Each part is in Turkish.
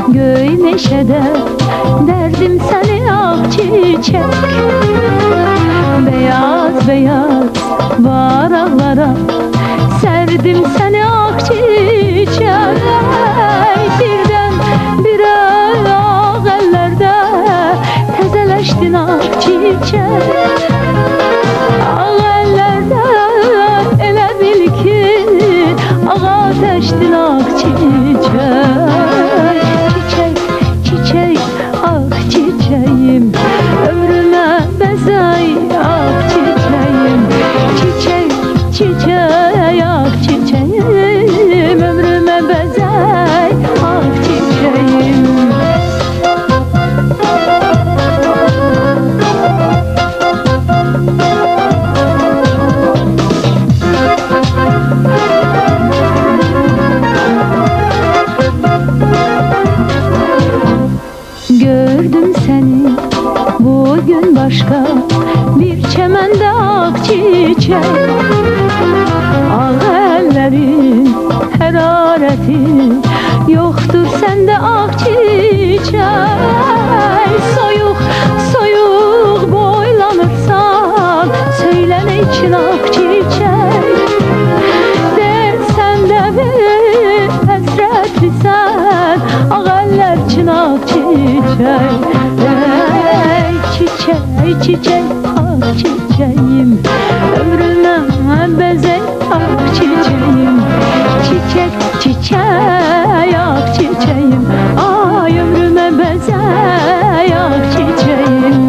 Göy meşede derdim seni ak çiçek. Beyaz beyaz varaqlara serdim seni ak çiçek. Birden bire ağ ellerde tezeleştin ak çiçek. Ağ ellerde ele bil ki ağ ateştin ak çiçek. Ömrüme bezay ak çiçeğim, çiçek çiçeği ak çiçeğim, ömrüme bezay ak çiçeğim. Gördüm seni bugün başka bir çemende ak çiçek. Ağ ellerin harareti yoktur sende ak çiçek. Soyuk soyuk boylanırsan söyle ne için ak çiçek. Dersen de bir hasretlisin ağ eller için ak çiçek. Çiçek çiçek ak çiçeğim, ömrüme bezek ak çiçeğim. Çiçek çiçek ak çiçeğim, ay ömrüme bezek ak çiçeğim.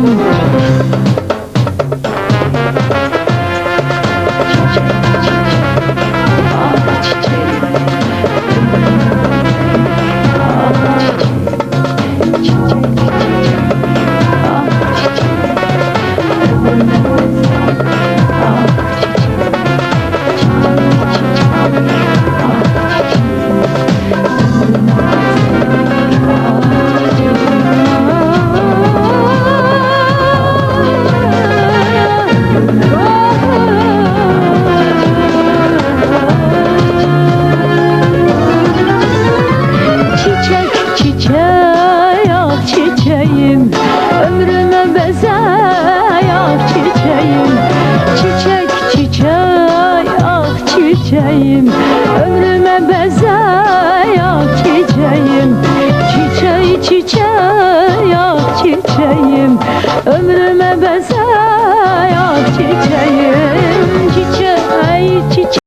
Ömrüme bezay ak çiçeğim, çiçek çiçek ak çiçeğim, ömrüme bezay ak çiçeğim. Çiçeği çiçek ak çiçeğim, ömrüme bezay ak çiçeğim.